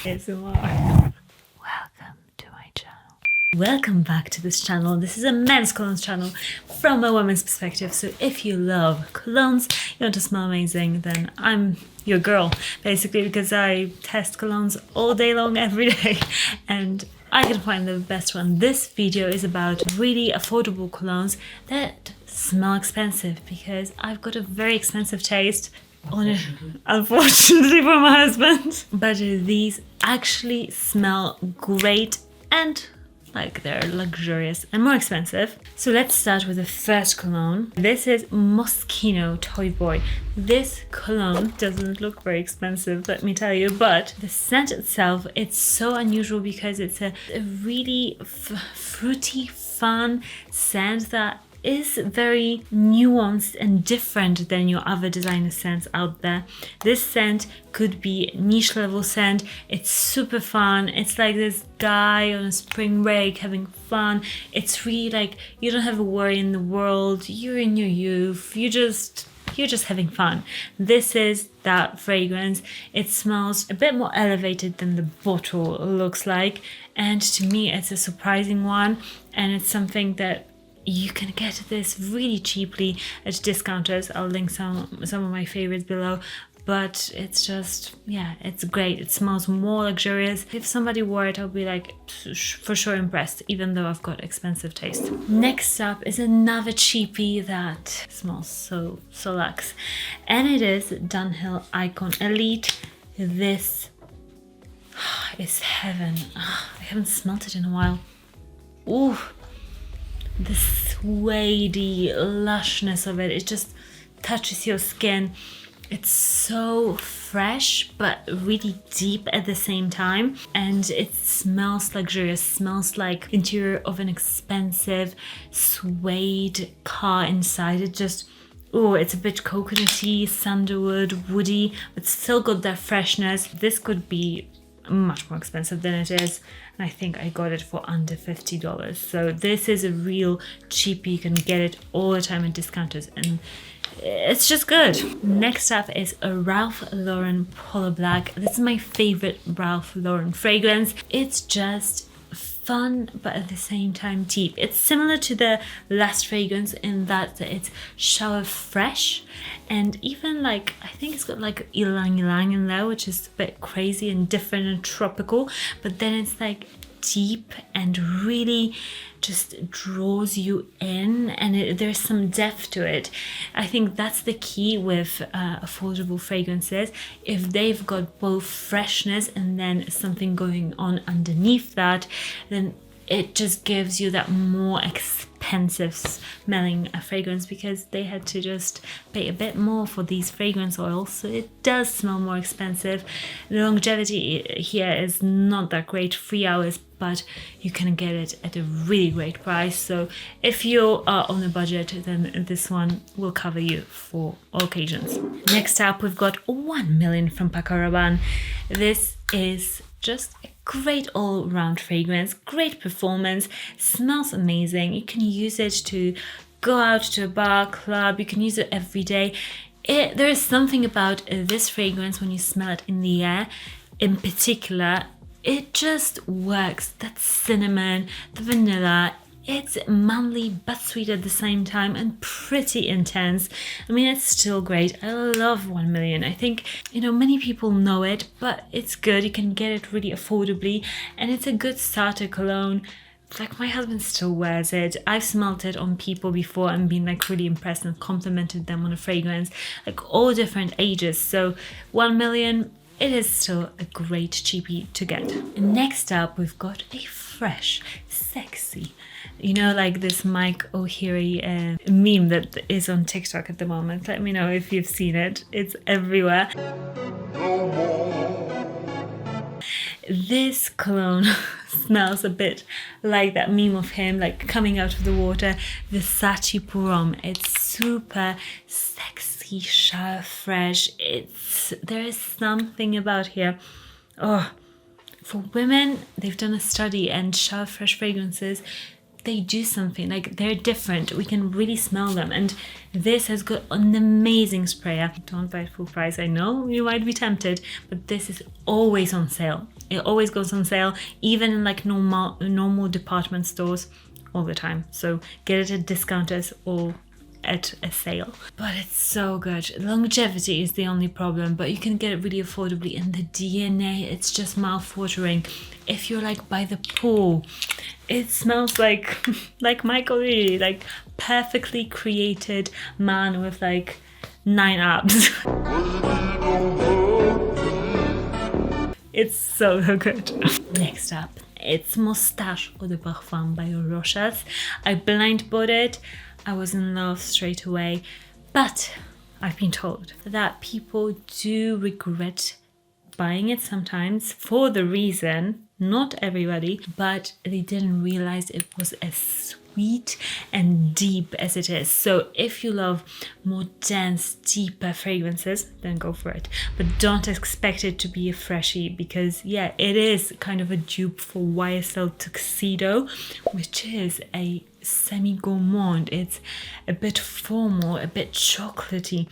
ASMR. Welcome to my channel. Welcome back to this channel. This is a men's colognes channel from a woman's perspective. So if you love colognes, you want to smell amazing, then I'm your girl, basically, because I test colognes all day long, every day, and I can find the best one. This video is about really affordable colognes that smell expensive, because I've got a very expensive taste on it, unfortunately for my husband. But these actually smell great and like they're luxurious and more expensive. So let's start with the first cologne. This is Moschino Toy Boy. This cologne doesn't look very expensive, let me tell you, but the scent itself, it's so unusual because it's a really fruity, fun scent that is very nuanced and different than your other designer scents out there. This scent could be niche level scent. It's super fun. It's like this guy on a spring break having fun. It's really like you don't have a worry in the world. You're in your youth. You're just having fun. This is that fragrance. It smells a bit more elevated than the bottle looks like, and to me it's a surprising one, and it's something that you can get this really cheaply at discounters. I'll link some of my favorites below, but it's just, yeah, it's great. It smells more luxurious. If somebody wore it, I'll be like for sure impressed, even though I've got expensive taste. Next up is another cheapie that smells so luxe, and it is Dunhill Icon Elite. This is heaven. I haven't smelled it in a while. Ooh. The suede-y lushness of it, it just touches your skin. It's so fresh but really deep at the same time, and it smells luxurious. Smells like interior of an expensive suede car inside. It just, oh, it's a bit coconutty, sandalwood, woody, but still got that freshness. This could be much more expensive than it is, and I think I got it for under $50. So this is a real cheapie. You can get it all the time at discounters, and it's just good. Next up is a Ralph Lauren Polo Black. This is my favorite Ralph Lauren fragrance. It's just fun, but at the same time deep. It's similar to the last fragrance in that it's shower fresh, and even like, I think it's got like ylang ylang in there, which is a bit crazy and different and tropical, but then it's like deep and really just draws you in, and there's some depth to it. I think that's the key with affordable fragrances. If they've got both freshness and then something going on underneath that, then it just gives you that more expensive smelling fragrance, because they had to just pay a bit more for these fragrance oils, so it does smell more expensive. The longevity here is not that great, 3 hours, but you can get it at a really great price. So if you are on a budget, then this one will cover you for all occasions. Next up, we've got 1 Million from Paco Rabanne. This is just a great all-round fragrance, great performance, smells amazing. You can use it to go out to a bar, club, you can use it every day. There is something about this fragrance when you smell it in the air, in particular, it just works. That cinnamon, the vanilla, it's manly but sweet at the same time and pretty intense. I mean, it's still great. I love 1 Million. I think, you know, many people know it, but it's good. You can get it really affordably, and it's a good starter cologne. Like, my husband still wears it. I've smelled it on people before and been like really impressed and complimented them on a fragrance, like all different ages. So 1 Million, it is still a great cheapie to get. Next up, we've got a fresh, sexy, you know, like this Mike O'Leary meme that is on TikTok at the moment. Let me know if you've seen it. It's everywhere. This cologne smells a bit like that meme of him, like coming out of the water. Versace Pour Homme. It's super sexy, shower fresh. There is something about here. Oh, for women, they've done a study, and shower fresh fragrances, they do something, like they're different. We can really smell them, and this has got an amazing sprayer. Don't buy it full price. I know you might be tempted, but this is always on sale. It always goes on sale, even in like normal department stores, all the time. So get it at discounters or at a sale. But it's so good. Longevity is the only problem, but you can get it really affordably, and the DNA, it's just mouth-watering. If you're like by the pool, it smells like Michael Reed, like perfectly created man with like 9 abs. It's so good. Next up, it's Moustache Eau de Parfum by Rochas. I blind bought it. I was in love straight away, but I've been told that people do regret buying it sometimes for the reason, not everybody, but they didn't realize it was as sweet and deep as it is. So if you love more dense, deeper fragrances, then go for it. But don't expect it to be a freshie, because yeah, it is kind of a dupe for YSL Tuxedo, which is a semi-gourmand. It's a bit formal, a bit chocolatey.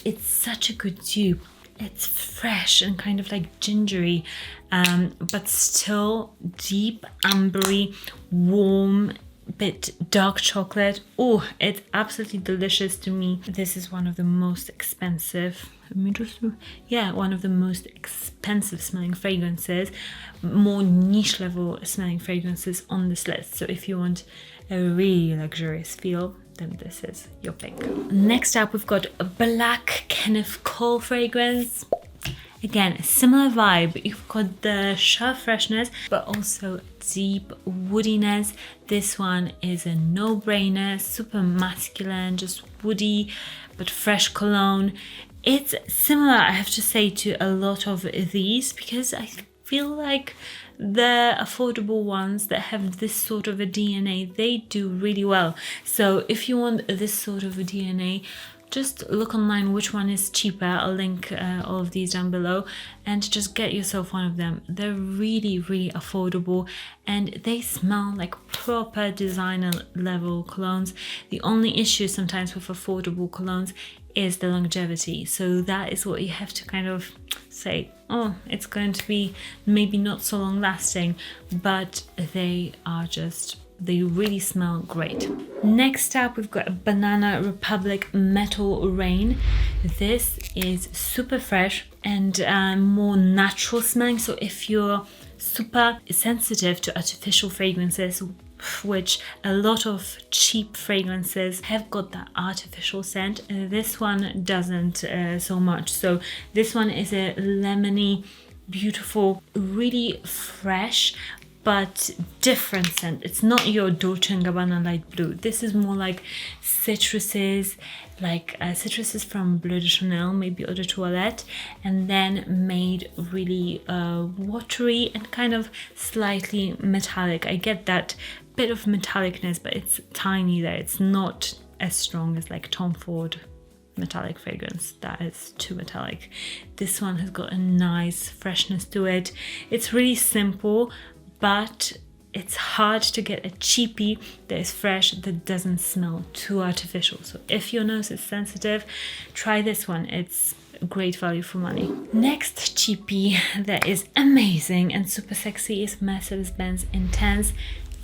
It's such a good dupe. It's fresh and kind of like gingery, but still deep, ambery, warm, bit dark chocolate. Oh, it's absolutely delicious to me. This is one of the most expensive, one of the most expensive smelling fragrances, more niche level smelling fragrances on this list. So if you want a really luxurious feel, then this is your pick. Next up, we've got a black Kenneth Cole fragrance. Again, a similar vibe. You've got the sharp freshness, but also deep woodiness. This one is a no-brainer, super masculine, just woody, but fresh cologne. It's similar, I have to say, to a lot of these, because I feel like the affordable ones that have this sort of a DNA, they do really well. So if you want this sort of a DNA, just look online which one is cheaper. I'll link all of these down below, and just get yourself one of them. They're really, really affordable, and they smell like proper designer level colognes. The only issue sometimes with affordable colognes is the longevity. So that is what you have to kind of say, oh, it's going to be maybe not so long lasting, but they really smell great. Next up, we've got a Banana Republic Metal Rain. This is super fresh and more natural smelling. So if you're super sensitive to artificial fragrances, which a lot of cheap fragrances have got that artificial scent, this one doesn't so much. So this one is a lemony, beautiful, really fresh, but different scent. It's not your Dolce & Gabbana light blue. This is more like citruses, citruses from Bleu de Chanel, maybe Eau de Toilette, and then made really watery and kind of slightly metallic. I get that bit of metallicness, but it's tiny there. It's not as strong as like Tom Ford metallic fragrance. That is too metallic. This one has got a nice freshness to it. It's really simple, but it's hard to get a cheapie that is fresh, that doesn't smell too artificial. So if your nose is sensitive, try this one. It's great value for money. Next cheapie that is amazing and super sexy is Mercedes-Benz Intense.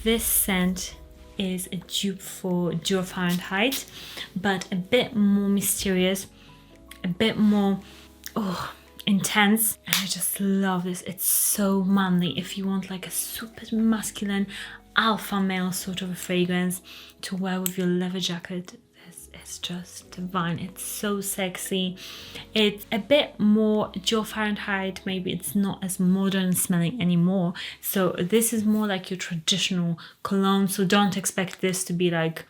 This scent is a dupe for Dior Fahrenheit, but a bit more mysterious, a bit more intense, and I just love this. It's so manly. If you want like a super masculine alpha male sort of a fragrance to wear with your leather jacket, this is just divine. It's so sexy. It's a bit more Dior Fahrenheit. Maybe it's not as modern smelling anymore, so this is more like your traditional cologne. So don't expect this to be like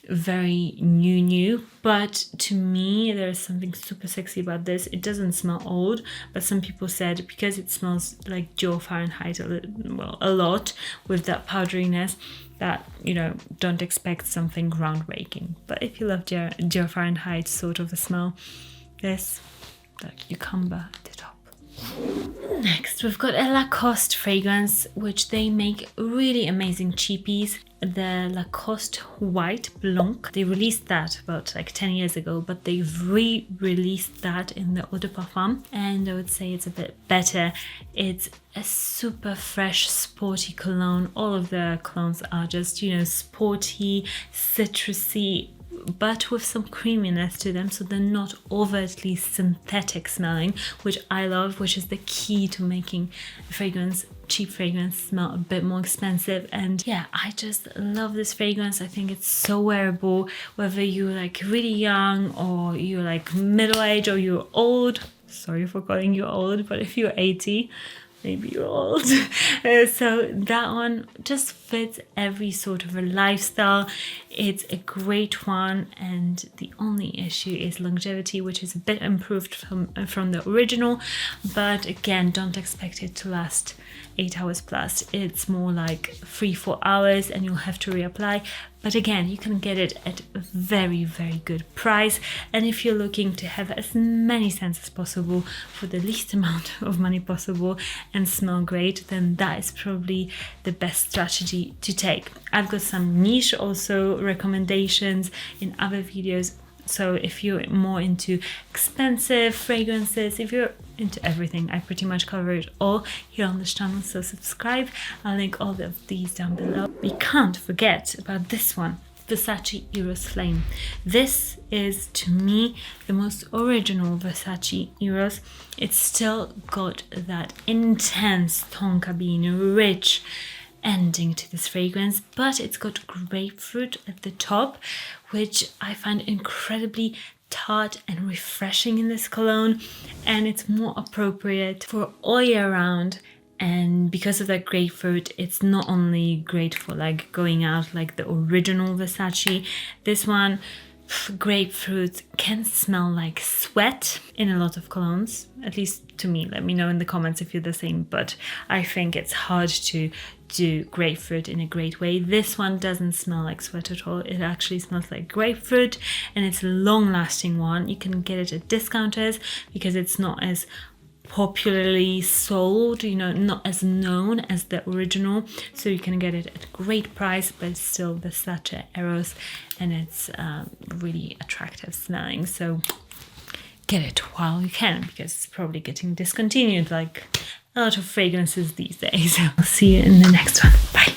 very new, but to me there's something super sexy about this. It doesn't smell old, but some people said because it smells like Dior Fahrenheit a lot with that powderiness, that, you know, don't expect something groundbreaking. But if you love Dior Fahrenheit sort of a smell, this, like cucumber at the top. Next, we've got a Lacoste fragrance, which they make really amazing cheapies. The Lacoste White Blanc. They released that about like 10 years ago, but they've re-released that in the Eau de Parfum, and I would say it's a bit better. It's a super fresh, sporty cologne. All of the colognes are just, you know, sporty, citrusy, but with some creaminess to them, so they're not overtly synthetic smelling, which I love, which is the key to making a fragrance, cheap fragrance, smell a bit more expensive. And yeah, I just love this fragrance. I think it's so wearable, whether you're like really young or you're like middle-aged or you're old. Sorry for calling you old, but if you're 80, maybe you're old. So that one just fits every sort of a lifestyle. It's a great one, and the only issue is longevity, which is a bit improved from the original, but again, don't expect it to last 8 hours plus. It's more like 3-4 hours and you'll have to reapply. But again, you can get it at a very, very good price. And if you're looking to have as many scents as possible for the least amount of money possible and smell great, then that is probably the best strategy to take. I've got some niche also recommendations in other videos. So if you're more into expensive fragrances, if you're into everything, I pretty much cover it all here on this channel, so subscribe. I'll link all of these down below. We can't forget about this one, Versace Eros Flame. This is, to me, the most original Versace Eros. It's still got that intense tonka bean, rich ending to this fragrance, but it's got grapefruit at the top, which I find incredibly tart and refreshing in this cologne, and it's more appropriate for all year round. And because of that grapefruit, it's not only great for like going out like the original Versace, this one, grapefruit can smell like sweat in a lot of colognes, at least to me. Let me know in the comments if you're the same, but I think it's hard to do grapefruit in a great way. This one doesn't smell like sweat at all. It actually smells like grapefruit, and it's a long-lasting one. You can get it at discounters because it's not as popularly sold, you know, not as known as the original, so you can get it at a great price, but it's still Versace Eros, and it's really attractive smelling, so get it while you can, because it's probably getting discontinued like a lot of fragrances these days. I'll see you in the next one. Bye.